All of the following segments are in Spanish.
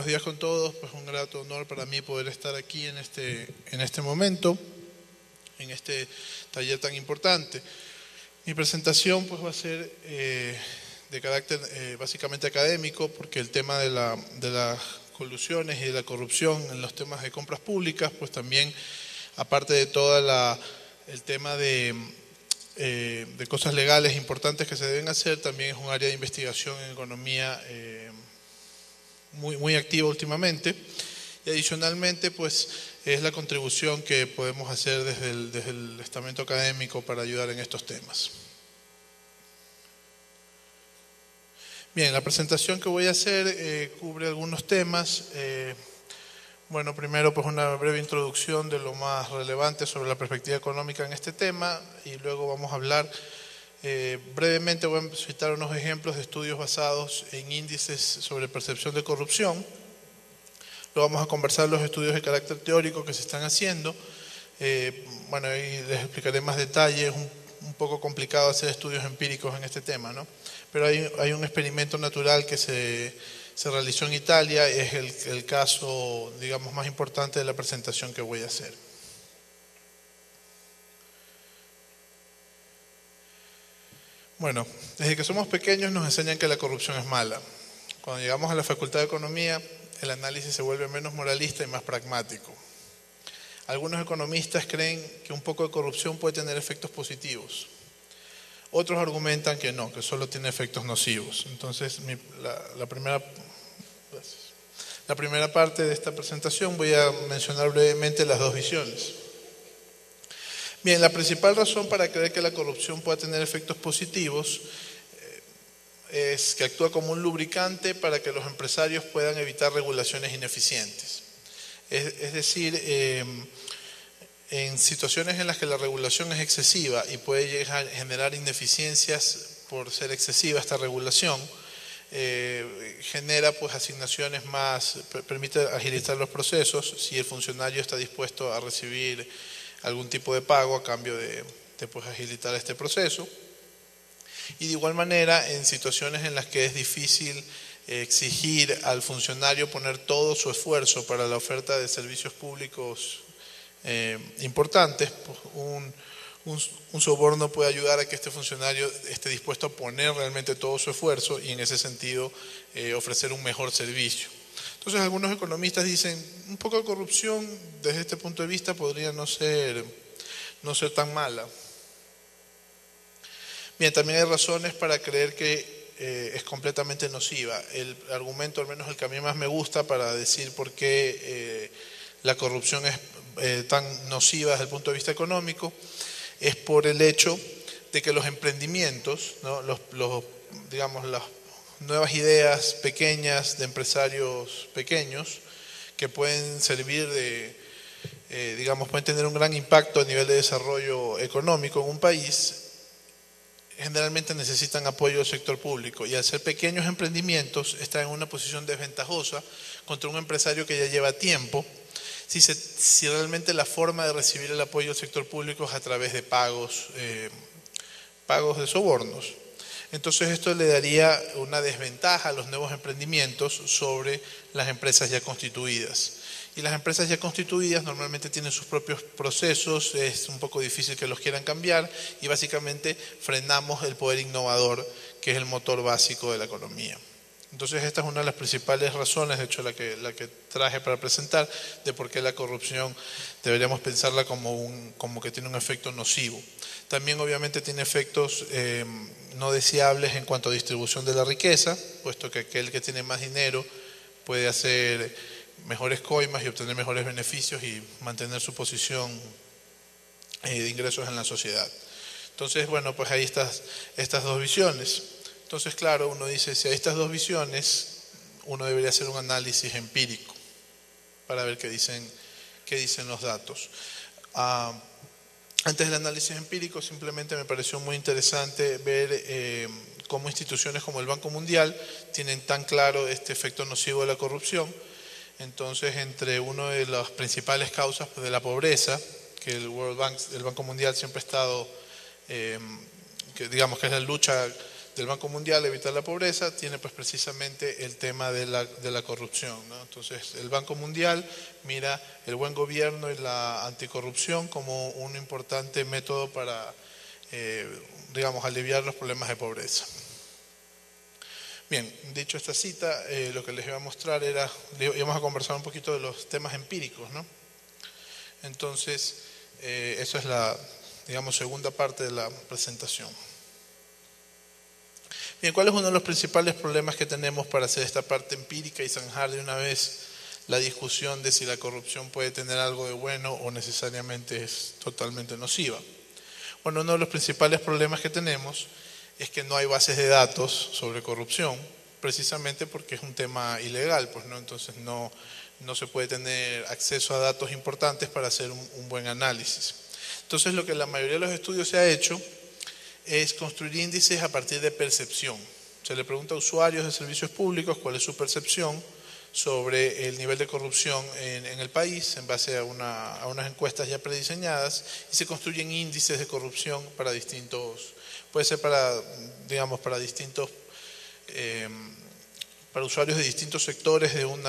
Buenos días con todos, pues un grato honor para mí poder estar aquí en este momento, en este taller tan importante. Mi presentación pues va a ser de carácter básicamente académico, porque el tema de las colusiones y de la corrupción en los temas de compras públicas, pues también, aparte de todo el tema de cosas legales importantes que se deben hacer, también es un área de investigación en economía muy activa últimamente, y adicionalmente pues es la contribución que podemos hacer desde el estamento académico para ayudar en estos temas. Bien, la presentación que voy a hacer cubre algunos temas. Bueno, primero pues una breve introducción de lo más relevante sobre la perspectiva económica en este tema, y luego vamos a hablar brevemente, voy a citar unos ejemplos de estudios basados en índices sobre percepción de corrupción. Luego vamos a conversar los estudios de carácter teórico que se están haciendo. Bueno, ahí les explicaré más detalles. Es un poco complicado hacer estudios empíricos en este tema, ¿no? Pero hay un experimento natural que se realizó en Italia, es el caso, digamos, más importante de la presentación que voy a hacer. Bueno, desde que somos pequeños nos enseñan que la corrupción es mala. Cuando llegamos a la Facultad de Economía, el análisis se vuelve menos moralista y más pragmático. Algunos economistas creen que un poco de corrupción puede tener efectos positivos. Otros argumentan que no, que solo tiene efectos nocivos. Entonces, la primera parte de esta presentación voy a mencionar brevemente las dos visiones. Bien, la principal razón para creer que la corrupción pueda tener efectos positivos es que actúa como un lubricante para que los empresarios puedan evitar regulaciones ineficientes. Es decir, en situaciones en las que la regulación es excesiva y puede llegar a generar ineficiencias por ser excesiva esta regulación, genera pues asignaciones más, permite agilizar los procesos si el funcionario está dispuesto a recibir algún tipo de pago a cambio de pues, agilitar este proceso. Y de igual manera, en situaciones en las que es difícil exigir al funcionario poner todo su esfuerzo para la oferta de servicios públicos importantes, pues un soborno puede ayudar a que este funcionario esté dispuesto a poner realmente todo su esfuerzo y en ese sentido ofrecer un mejor servicio. Entonces algunos economistas dicen, un poco de corrupción desde este punto de vista podría no ser tan mala. Bien, también hay razones para creer que es completamente nociva. El argumento, al menos el que a mí más me gusta para decir por qué la corrupción es tan nociva desde el punto de vista económico, es por el hecho de que los emprendimientos, ¿no? Digamos, las nuevas ideas pequeñas de empresarios pequeños que pueden servir digamos, pueden tener un gran impacto a nivel de desarrollo económico en un país, generalmente necesitan apoyo del sector público, y al ser pequeños emprendimientos están en una posición desventajosa contra un empresario que ya lleva tiempo, si realmente la forma de recibir el apoyo del sector público es a través de pagos de sobornos. Entonces esto le daría una desventaja a los nuevos emprendimientos sobre las empresas ya constituidas. Y las empresas ya constituidas normalmente tienen sus propios procesos, es un poco difícil que los quieran cambiar, y básicamente frenamos el poder innovador, que es el motor básico de la economía. Entonces esta es una de las principales razones, de hecho la que traje para presentar, de por qué la corrupción deberíamos pensarla como que tiene un efecto nocivo. También obviamente tiene efectos no deseables en cuanto a distribución de la riqueza, puesto que aquel que tiene más dinero puede hacer mejores coimas y obtener mejores beneficios y mantener su posición de ingresos en la sociedad. Entonces, bueno, pues hay estas dos visiones. Entonces, claro, uno dice, si hay estas dos visiones, uno debería hacer un análisis empírico para ver qué dicen los datos. Antes del análisis empírico, simplemente me pareció muy interesante ver cómo instituciones como el Banco Mundial tienen tan claro este efecto nocivo de la corrupción. Entonces, entre una de las principales causas de la pobreza, que el Banco Mundial siempre ha estado, que digamos que es la lucha del Banco Mundial, Evitar la Pobreza, tiene pues precisamente el tema de la corrupción, ¿no? Entonces, el Banco Mundial mira el buen gobierno y la anticorrupción como un importante método para, digamos, aliviar los problemas de pobreza. Bien, dicho esta cita, lo que les iba a mostrar era, íbamos a conversar un poquito de los temas empíricos, ¿no? Entonces, eso es la, digamos, segunda parte de la presentación. Bien, ¿cuál es uno de los principales problemas que tenemos para hacer esta parte empírica y zanjar de una vez la discusión de si la corrupción puede tener algo de bueno o necesariamente es totalmente nociva? Bueno, uno de los principales problemas que tenemos es que no hay bases de datos sobre corrupción, precisamente porque es un tema ilegal, pues, ¿no? Entonces no se puede tener acceso a datos importantes para hacer un buen análisis. Entonces lo que la mayoría de los estudios se ha hecho es construir índices a partir de percepción. Se le pregunta a usuarios de servicios públicos cuál es su percepción sobre el nivel de corrupción en el país en base a unas encuestas ya prediseñadas, y se construyen índices de corrupción para distintos, puede ser para, digamos, para distintos, para usuarios de distintos sectores de un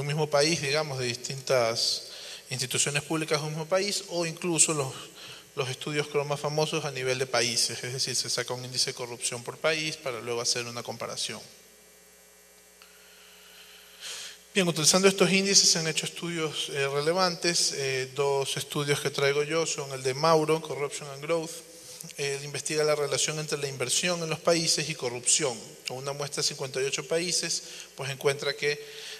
mismo país, digamos, de distintas instituciones públicas de un mismo país, o incluso los estudios más famosos a nivel de países, es decir, se saca un índice de corrupción por país para luego hacer una comparación. Bien, utilizando estos índices se han hecho estudios relevantes. Dos estudios que traigo yo son el de Mauro, Corruption and Growth. Investiga la relación entre la inversión en los países y corrupción. Con una muestra de 58 países, pues encuentra que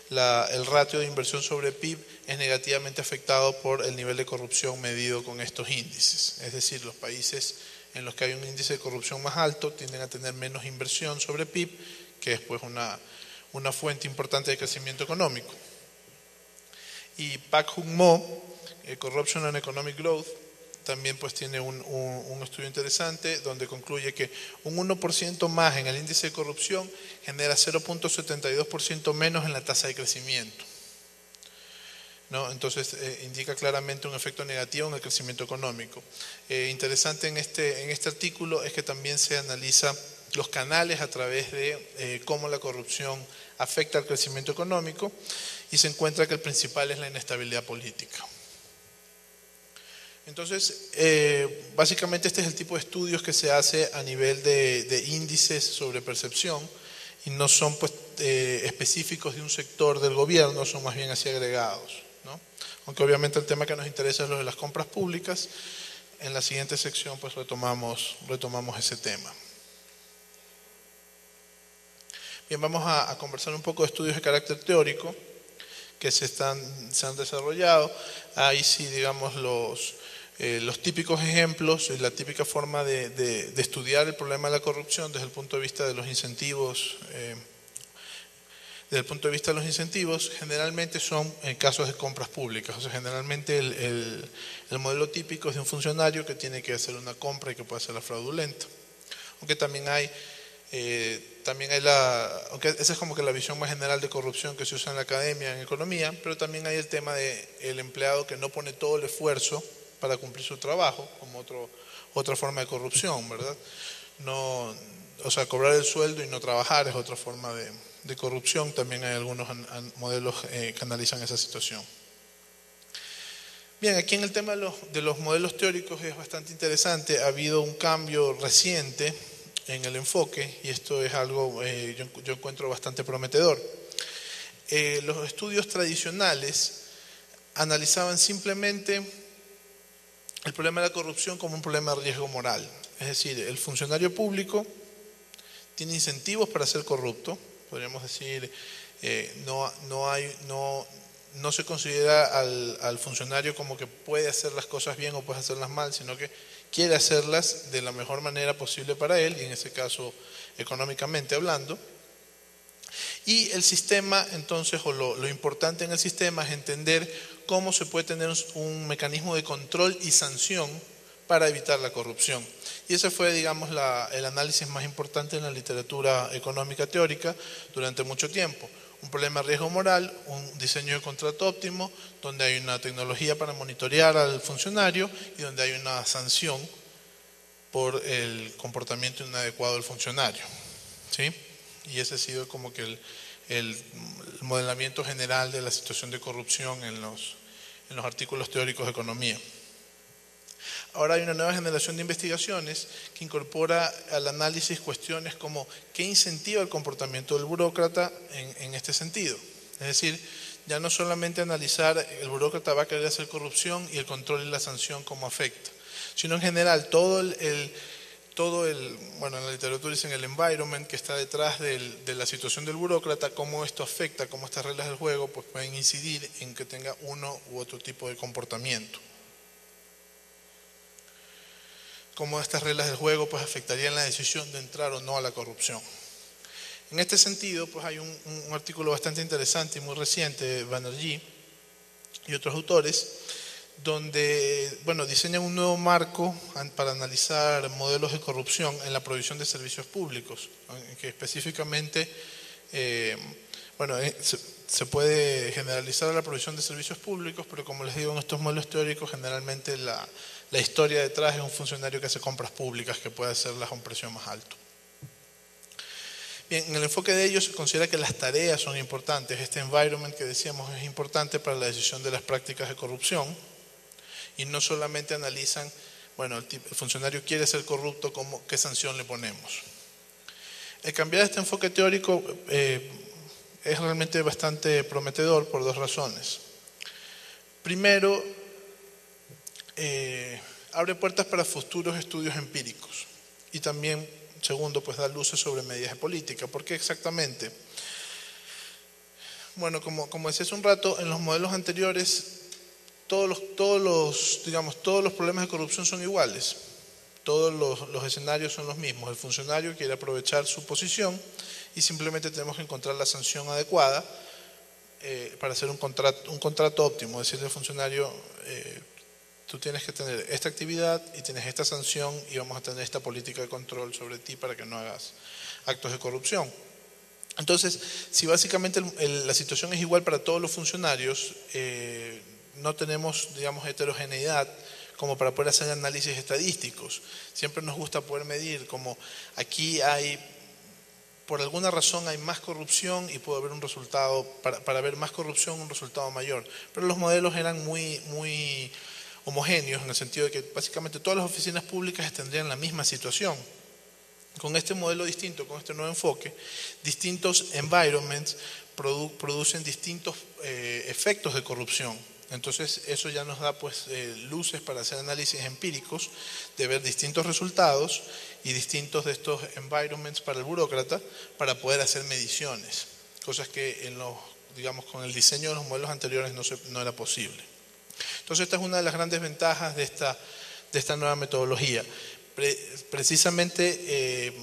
el ratio de inversión sobre PIB es negativamente afectado por el nivel de corrupción medido con estos índices. Es decir, los países en los que hay un índice de corrupción más alto tienden a tener menos inversión sobre PIB, que es pues una fuente importante de crecimiento económico. Y Pak Hung Mo, Corruption and Economic Growth, también pues tiene un estudio interesante donde concluye que un 1% más en el índice de corrupción genera 0.72% menos en la tasa de crecimiento, ¿no? Entonces indica claramente un efecto negativo en el crecimiento económico. Interesante en este artículo es que también se analiza los canales a través de cómo la corrupción afecta al crecimiento económico, y se encuentra que el principal es la inestabilidad política. Entonces, básicamente este es el tipo de estudios que se hace a nivel de índices sobre percepción, y no son pues, específicos de un sector del gobierno, son más bien así agregados, ¿no? Aunque obviamente el tema que nos interesa es lo de las compras públicas. En la siguiente sección pues retomamos ese tema. Bien, vamos a conversar un poco de estudios de carácter teórico que se han desarrollado. Ahí sí, digamos, los típicos ejemplos, la típica forma de estudiar el problema de la corrupción desde el punto de vista de los incentivos. Desde el punto de vista de los incentivos, generalmente son en casos de compras públicas. O sea, generalmente el modelo típico es de un funcionario que tiene que hacer una compra y que puede ser fraudulenta. Aunque también hay aunque esa es como que la visión más general de corrupción que se usa en la academia, en economía, pero también hay el tema del empleado que no pone todo el esfuerzo para cumplir su trabajo, como otra forma de corrupción, ¿verdad? No, o sea, cobrar el sueldo y no trabajar es otra forma de corrupción. También hay algunos modelos que analizan esa situación. Bien, aquí en el tema de los modelos teóricos es bastante interesante. Ha habido un cambio reciente en el enfoque, y esto es algo yo encuentro bastante prometedor. Los estudios tradicionales analizaban simplemente el problema de la corrupción como un problema de riesgo moral. Es decir, el funcionario público tiene incentivos para ser corrupto, podríamos decir, no se considera al funcionario como que puede hacer las cosas bien o puede hacerlas mal, sino que quiere hacerlas de la mejor manera posible para él, y en ese caso económicamente hablando. Y el sistema, entonces, o lo importante en el sistema es entender cómo se puede tener un mecanismo de control y sanción para evitar la corrupción. Y ese fue, digamos, el análisis más importante en la literatura económica teórica durante mucho tiempo. Un problema de riesgo moral, un diseño de contrato óptimo, donde hay una tecnología para monitorear al funcionario y donde hay una sanción por el comportamiento inadecuado del funcionario, ¿sí? Y ese ha sido como que el modelamiento general de la situación de corrupción en los artículos teóricos de economía. Ahora hay una nueva generación de investigaciones que incorpora al análisis cuestiones como qué incentiva el comportamiento del burócrata en este sentido. Es decir, ya no solamente analizar el burócrata va a querer hacer corrupción y el control y la sanción cómo afecta, sino en general todo el, bueno, en la literatura dicen el environment que está detrás de la situación del burócrata, cómo esto afecta, cómo estas reglas del juego pues pueden incidir en que tenga uno u otro tipo de comportamiento. Cómo estas reglas del juego pues afectarían la decisión de entrar o no a la corrupción. En este sentido, pues hay un artículo bastante interesante y muy reciente de Banerjee y otros autores, donde diseñan un nuevo marco para analizar modelos de corrupción en la provisión de servicios públicos, que específicamente se puede generalizar la provisión de servicios públicos, pero como les digo, en estos modelos teóricos generalmente la historia detrás es un funcionario que hace compras públicas que puede hacerlas a un precio más alto. Bien, en el enfoque de ellos se considera que las tareas son importantes. Este environment que decíamos es importante para la decisión de las prácticas de corrupción y no solamente analizan, el funcionario quiere ser corrupto, ¿qué sanción le ponemos? El cambiar este enfoque teórico es realmente bastante prometedor por dos razones. Primero, abre puertas para futuros estudios empíricos y también, segundo, pues da luces sobre medidas de política. ¿Por qué exactamente? Bueno, como decía hace un rato, en los modelos anteriores todos los problemas de corrupción son iguales. Todos los escenarios son los mismos. El funcionario quiere aprovechar su posición y simplemente tenemos que encontrar la sanción adecuada para hacer un contrato óptimo. Decirle al funcionario, tú tienes que tener esta actividad y tienes esta sanción y vamos a tener esta política de control sobre ti para que no hagas actos de corrupción. Entonces, si básicamente la situación es igual para todos los funcionarios, no tenemos, heterogeneidad como para poder hacer análisis estadísticos. Siempre nos gusta poder medir como aquí por alguna razón hay más corrupción y puede haber un resultado, para ver más corrupción, un resultado mayor. Pero los modelos eran muy homogéneos en el sentido de que básicamente todas las oficinas públicas tendrían la misma situación. Con este modelo distinto, con este nuevo enfoque, distintos environments producen distintos efectos de corrupción. Entonces eso ya nos da luces para hacer análisis empíricos, de ver distintos resultados y distintos de estos environments para el burócrata para poder hacer mediciones, cosas que con el diseño de los modelos anteriores no era posible. Entonces esta es una de las grandes ventajas de esta nueva metodología. Precisamente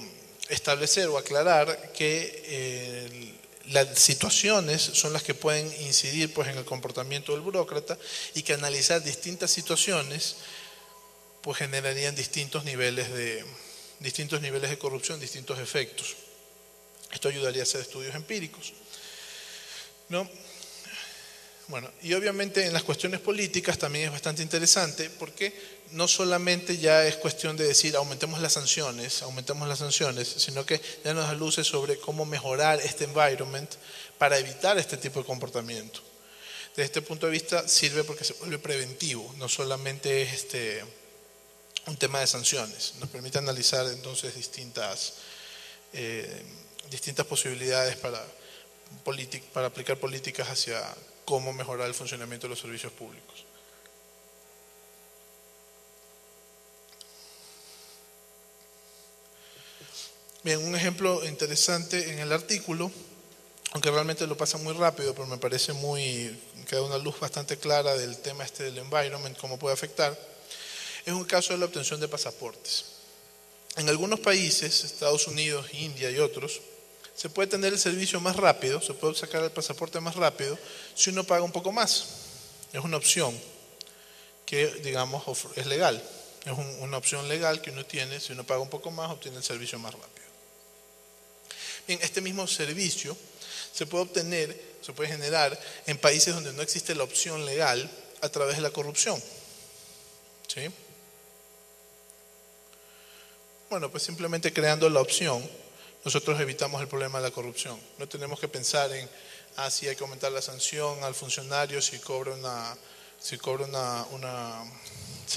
establecer o aclarar que las situaciones son las que pueden incidir en el comportamiento del burócrata y que analizar distintas situaciones generarían distintos niveles de corrupción, distintos efectos. Esto ayudaría a hacer estudios empíricos, ¿no? Bueno, y obviamente en las cuestiones políticas también es bastante interesante porque no solamente ya es cuestión de decir aumentemos las sanciones, sino que ya nos da luces sobre cómo mejorar este environment para evitar este tipo de comportamiento. Desde este punto de vista sirve porque se vuelve preventivo, no solamente es un tema de sanciones. Nos permite analizar entonces distintas posibilidades para aplicar políticas hacia cómo mejorar el funcionamiento de los servicios públicos. Bien, un ejemplo interesante en el artículo, aunque realmente lo pasa muy rápido, pero me parece que da una luz bastante clara del tema del environment, cómo puede afectar, es un caso de la obtención de pasaportes. En algunos países, Estados Unidos, India y otros, se puede tener el servicio más rápido, se puede sacar el pasaporte más rápido si uno paga un poco más. Es una opción que, es legal. Es una opción legal que uno tiene, si uno paga un poco más, obtiene el servicio más rápido. Bien, este mismo servicio se puede generar en países donde no existe la opción legal a través de la corrupción. ¿Sí? Bueno, pues simplemente creando la opción, nosotros evitamos el problema de la corrupción. No tenemos que pensar en, si hay que aumentar la sanción al funcionario si si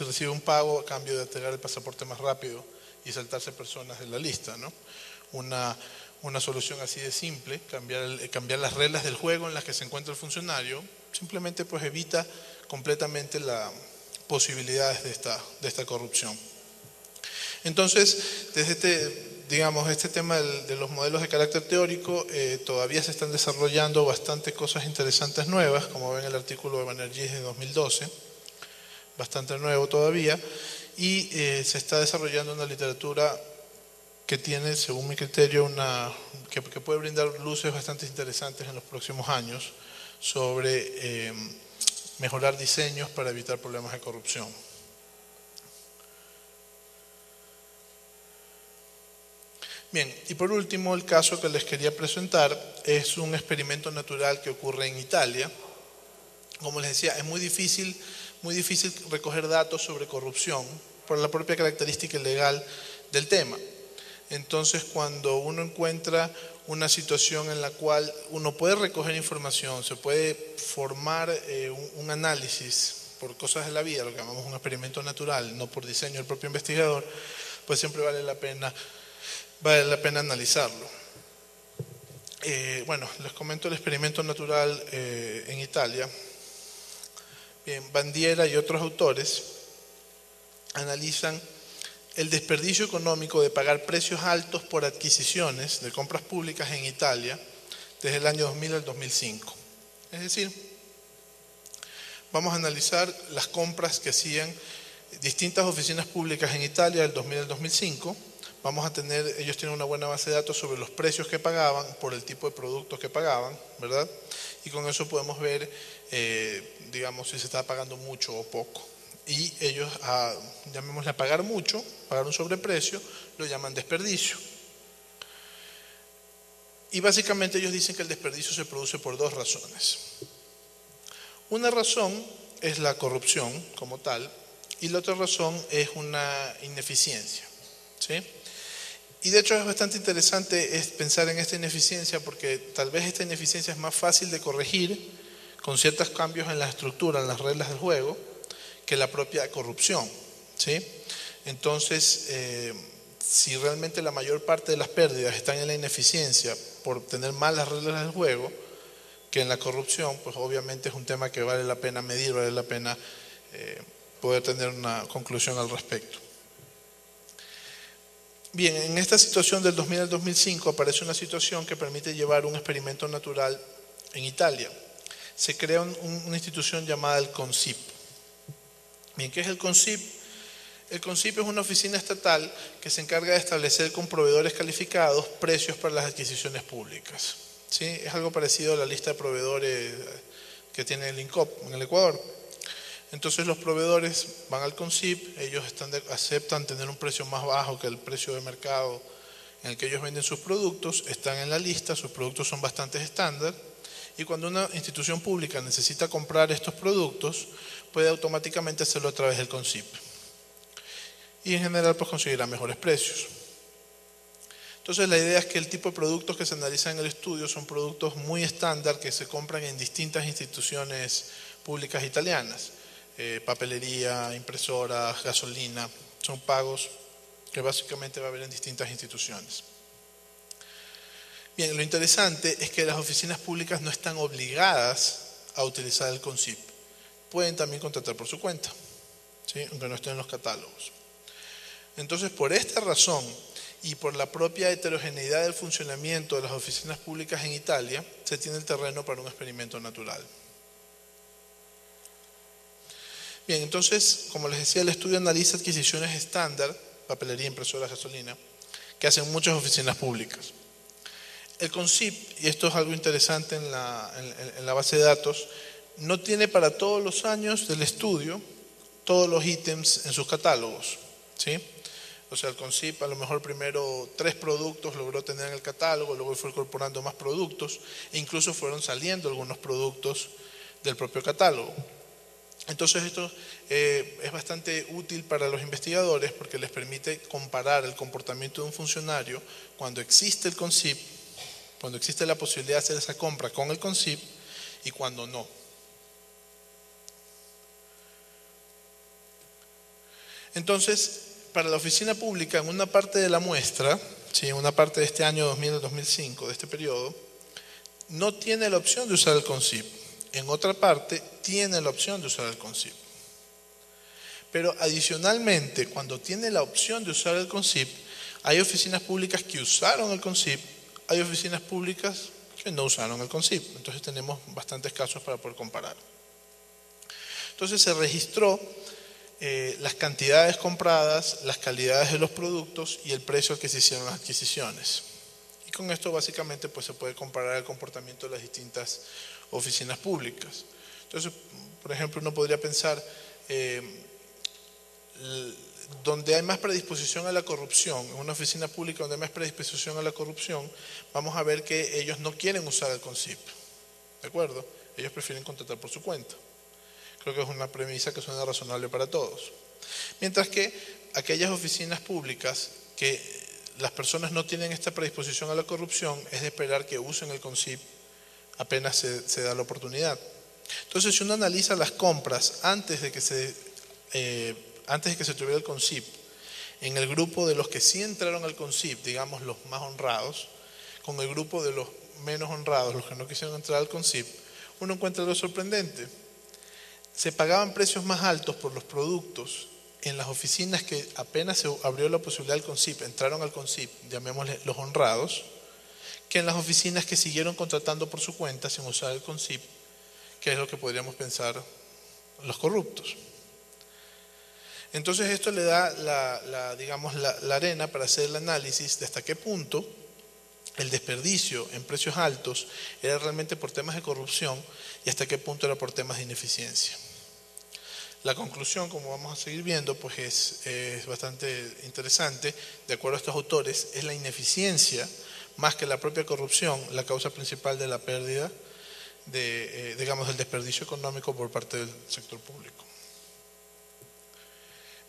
recibe un pago a cambio de entregar el pasaporte más rápido y saltarse personas de la lista, ¿no? Una solución así de simple, cambiar las reglas del juego en las que se encuentra el funcionario, simplemente pues evita completamente las posibilidades de esta corrupción. Entonces, desde este tema de los modelos de carácter teórico, todavía se están desarrollando bastantes cosas interesantes nuevas, como ven el artículo de Banerjee de 2012, bastante nuevo todavía, y se está desarrollando una literatura que tiene, según mi criterio, que puede brindar luces bastante interesantes en los próximos años sobre mejorar diseños para evitar problemas de corrupción. Bien, y por último, el caso que les quería presentar es un experimento natural que ocurre en Italia. Como les decía, es muy difícil recoger datos sobre corrupción por la propia característica legal del tema. Entonces, cuando uno encuentra una situación en la cual uno puede recoger información, se puede formar un análisis por cosas de la vida, lo que llamamos un experimento natural, no por diseño del propio investigador, pues siempre vale la pena analizarlo. Bueno, les comento el experimento natural en Italia. Bien, Bandiera y otros autores analizan el desperdicio económico de pagar precios altos por adquisiciones de compras públicas en Italia desde el año 2000 al 2005. Es decir, vamos a analizar las compras que hacían distintas oficinas públicas en Italia del 2000 al 2005. Ellos tienen una buena base de datos sobre los precios que pagaban por el tipo de productos que pagaban, ¿verdad? Y con eso podemos ver, digamos, si se está pagando mucho o poco. Y ellos, llamémosle a pagar mucho, pagar un sobreprecio, lo llaman desperdicio. Y básicamente ellos dicen que el desperdicio se produce por dos razones. Una razón es la corrupción como tal, y la otra razón es una ineficiencia, ¿sí? Y de hecho es bastante interesante pensar en esta ineficiencia porque tal vez esta ineficiencia es más fácil de corregir con ciertos cambios en la estructura, en las reglas del juego, que la propia corrupción, ¿sí? Entonces, si realmente la mayor parte de las pérdidas están en la ineficiencia por tener malas reglas del juego que en la corrupción, pues obviamente es un tema que vale la pena medir, vale la pena poder tener una conclusión al respecto. Bien, en esta situación del 2000 al 2005 aparece una situación que permite llevar un experimento natural en Italia. Se crea una institución llamada el CONSIP. Bien, ¿qué es el CONSIP? El CONSIP es una oficina estatal que se encarga de establecer con proveedores calificados precios para las adquisiciones públicas. ¿Sí? Es algo parecido a la lista de proveedores que tiene el INCOP en el Ecuador. Entonces los proveedores van al CONSIP, ellos aceptan tener un precio más bajo que el precio de mercado en el que ellos venden sus productos, están en la lista, sus productos son bastante estándar, y cuando una institución pública necesita comprar estos productos, puede automáticamente hacerlo a través del CONSIP. Y en general pues conseguirá mejores precios. Entonces la idea es que el tipo de productos que se analizan en el estudio son productos muy estándar que se compran en distintas instituciones públicas italianas. Papelería, impresoras, gasolina, son pagos que básicamente va a haber en distintas instituciones. Bien, lo interesante es que las oficinas públicas no están obligadas a utilizar el CONSIP. Pueden también contratar por su cuenta, ¿sí? Aunque no estén en los catálogos. Entonces, por esta razón y por la propia heterogeneidad del funcionamiento de las oficinas públicas en Italia, se tiene el terreno para un experimento natural. Bien, entonces, como les decía, el estudio analiza adquisiciones estándar, papelería, impresoras, gasolina, que hacen muchas oficinas públicas. El CONSIP, y esto es algo interesante en la base de datos, no tiene para todos los años del estudio todos los ítems en sus catálogos, ¿sí? O sea, el CONSIP a lo mejor primero 3 productos logró tener en el catálogo, luego fue incorporando más productos, e incluso fueron saliendo algunos productos del propio catálogo. Entonces esto es bastante útil para los investigadores porque les permite comparar el comportamiento de un funcionario cuando existe el CONCIP, cuando existe la posibilidad de hacer esa compra con el CONCIP y cuando no. Entonces, para la oficina pública, en una parte de la muestra, ¿sí?, en una parte de este año 2000-2005, de este periodo, no tiene la opción de usar el CONCIP. En otra parte, tiene la opción de usar el CONCIP. Pero adicionalmente, cuando tiene la opción de usar el CONCIP, hay oficinas públicas que usaron el CONCIP, hay oficinas públicas que no usaron el CONCIP. Entonces tenemos bastantes casos para poder comparar. Entonces se registró las cantidades compradas, las calidades de los productos y el precio al que se hicieron las adquisiciones. Y con esto básicamente pues, se puede comparar el comportamiento de las distintas oficinas públicas. Entonces, por ejemplo, uno podría pensar, donde hay más predisposición a la corrupción, en una oficina pública donde hay más predisposición a la corrupción, vamos a ver que ellos no quieren usar el CONCIP, ¿de acuerdo? Ellos prefieren contratar por su cuenta. Creo que es una premisa que suena razonable para todos. Mientras que aquellas oficinas públicas que las personas no tienen esta predisposición a la corrupción, es de esperar que usen el CONCIP apenas se da la oportunidad. Entonces, si uno analiza las compras antes de que se tuviera el CONCIP, en el grupo de los que sí entraron al CONCIP, digamos los más honrados, con el grupo de los menos honrados, los que no quisieron entrar al CONCIP, uno encuentra algo sorprendente. Se pagaban precios más altos por los productos en las oficinas que apenas se abrió la posibilidad del CONCIP, entraron al CONCIP, llamémosle los honrados, que en las oficinas que siguieron contratando por su cuenta sin usar el CONCIP, que es lo que podríamos pensar los corruptos. Entonces esto le da la arena para hacer el análisis de hasta qué punto el desperdicio en precios altos era realmente por temas de corrupción y hasta qué punto era por temas de ineficiencia. La conclusión, como vamos a seguir viendo, pues es bastante interesante. De acuerdo a estos autores, es la ineficiencia más que la propia corrupción la causa principal de la pérdida del desperdicio económico por parte del sector público.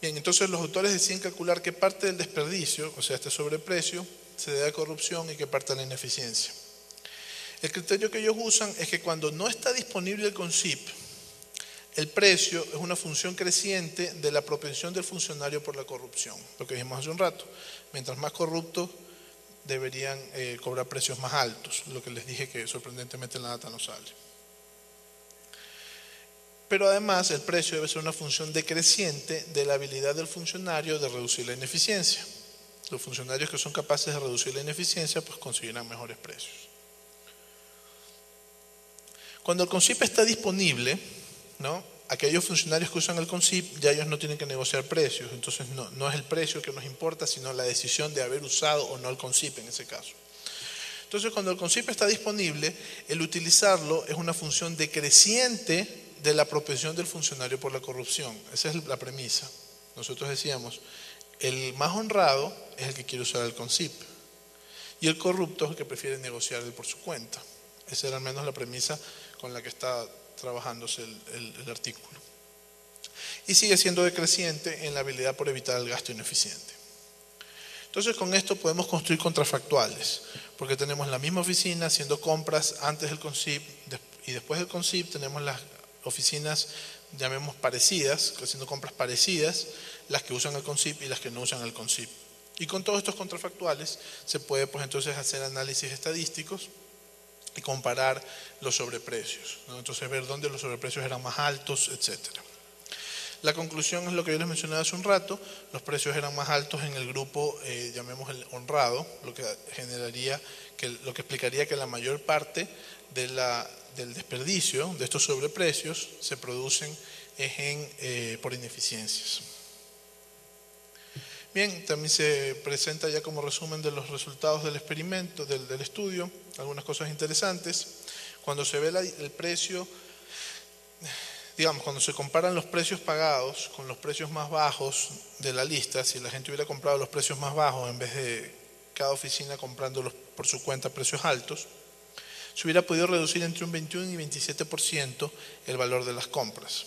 Bien, entonces los autores deciden calcular qué parte del desperdicio, o sea, este sobreprecio, se debe a corrupción y qué parte a la ineficiencia. El criterio que ellos usan es que cuando no está disponible el CONCIP, el precio es una función creciente de la propensión del funcionario por la corrupción, lo que dijimos hace un rato. Mientras más corruptos, deberían cobrar precios más altos, lo que les dije que sorprendentemente en la data no sale. Pero además el precio debe ser una función decreciente de la habilidad del funcionario de reducir la ineficiencia. Los funcionarios que son capaces de reducir la ineficiencia pues conseguirán mejores precios. Cuando el CONCIP está disponible, ¿no?, aquellos funcionarios que usan el CONCIP ya ellos no tienen que negociar precios, entonces no es el precio que nos importa, sino la decisión de haber usado o no el CONCIP en ese caso. Entonces, cuando el CONCIP está disponible, el utilizarlo es una función decreciente de la propensión del funcionario por la corrupción. Esa es la premisa. Nosotros decíamos, el más honrado es el que quiere usar el CONCIP y el corrupto es el que prefiere negociar él por su cuenta. Esa era al menos la premisa con la que está trabajándose el artículo. Y sigue siendo decreciente en la habilidad por evitar el gasto ineficiente. Entonces con esto podemos construir contrafactuales, porque tenemos la misma oficina haciendo compras antes del CONCIP y después del CONCIP tenemos las oficinas, llamemos parecidas, haciendo compras parecidas, las que usan el CONCIP y las que no usan el CONCIP. Y con todos estos contrafactuales se puede pues entonces hacer análisis estadísticos y comparar los sobreprecios, ¿no? Entonces ver dónde los sobreprecios eran más altos, etc. La conclusión es lo que yo les mencioné hace un rato, los precios eran más altos en el grupo, llamemos el honrado, lo que explicaría que la mayor parte del desperdicio de estos sobreprecios se producen por ineficiencias. Bien, también se presenta ya como resumen de los resultados del experimento, del estudio, algunas cosas interesantes. Cuando se ve el precio, digamos, cuando se comparan los precios pagados con los precios más bajos de la lista, si la gente hubiera comprado los precios más bajos en vez de cada oficina comprándolos por su cuenta a precios altos, se hubiera podido reducir entre un 21 y 27% el valor de las compras.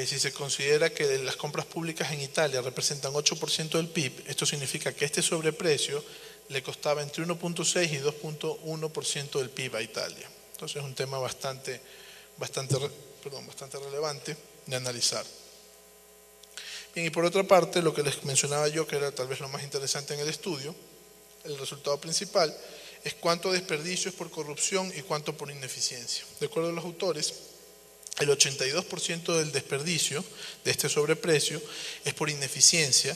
si se considera que las compras públicas en Italia representan 8% del PIB, esto significa que este sobreprecio le costaba entre 1.6 y 2.1% del PIB a Italia. Entonces es un tema bastante relevante de analizar. Bien, y por otra parte, lo que les mencionaba yo, que era tal vez lo más interesante en el estudio, el resultado principal, es cuánto desperdicio es por corrupción y cuánto por ineficiencia. De acuerdo a los autores, el 82% del desperdicio de este sobreprecio es por ineficiencia,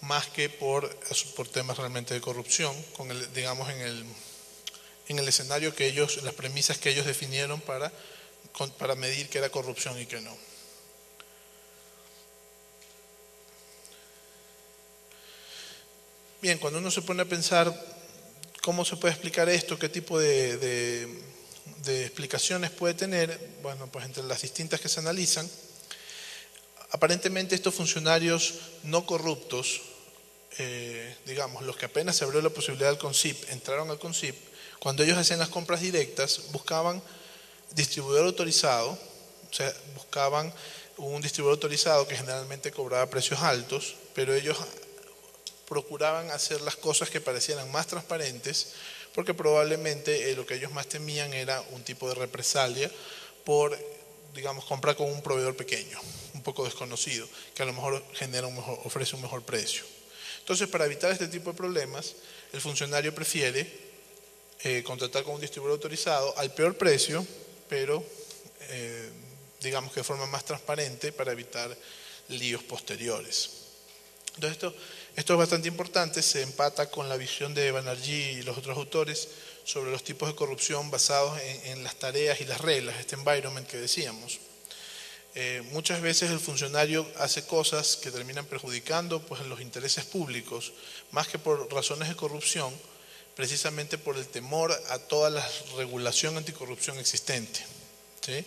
más que por temas realmente de corrupción, digamos en el escenario que ellos, las premisas que ellos definieron para medir qué era corrupción y qué no. Bien, cuando uno se pone a pensar cómo se puede explicar esto, qué tipo de explicaciones puede tener, bueno, pues entre las distintas que se analizan, aparentemente estos funcionarios no corruptos, digamos, los que apenas se abrió la posibilidad del CONCIP, entraron al CONCIP, cuando ellos hacían las compras directas, buscaban distribuidor autorizado, o sea, buscaban un distribuidor autorizado que generalmente cobraba precios altos, pero ellos procuraban hacer las cosas que parecieran más transparentes, porque probablemente lo que ellos más temían era un tipo de represalia por, digamos, comprar con un proveedor pequeño, un poco desconocido, que a lo mejor ofrece un mejor precio. Entonces, para evitar este tipo de problemas, el funcionario prefiere contratar con un distribuidor autorizado al peor precio, pero digamos que de forma más transparente para evitar líos posteriores. Entonces esto es bastante importante, se empata con la visión de Banerjee y los otros autores sobre los tipos de corrupción basados en las tareas y las reglas, este environment que decíamos. Muchas veces el funcionario hace cosas que terminan perjudicando pues, los intereses públicos, más que por razones de corrupción, precisamente por el temor a toda la regulación anticorrupción existente, ¿sí?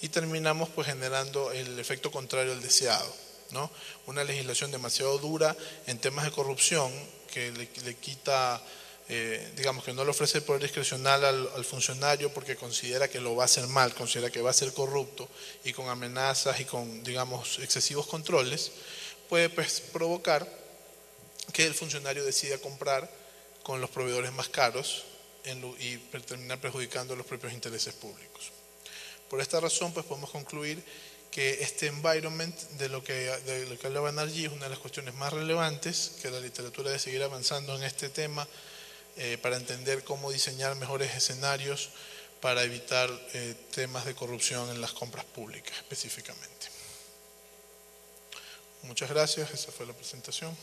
Y terminamos pues, generando el efecto contrario al deseado, ¿no? Una legislación demasiado dura en temas de corrupción que le quita, digamos que no le ofrece el poder discrecional al funcionario porque considera que lo va a hacer mal, considera que va a ser corrupto, y con amenazas y con, digamos, excesivos controles, puede pues, provocar que el funcionario decida comprar con los proveedores más caros y terminar perjudicando los propios intereses públicos. Por esta razón, pues podemos concluir que este environment de lo que habla Banerjee es una de las cuestiones más relevantes, que la literatura debe seguir avanzando en este tema para entender cómo diseñar mejores escenarios para evitar temas de corrupción en las compras públicas específicamente. Muchas gracias, esa fue la presentación.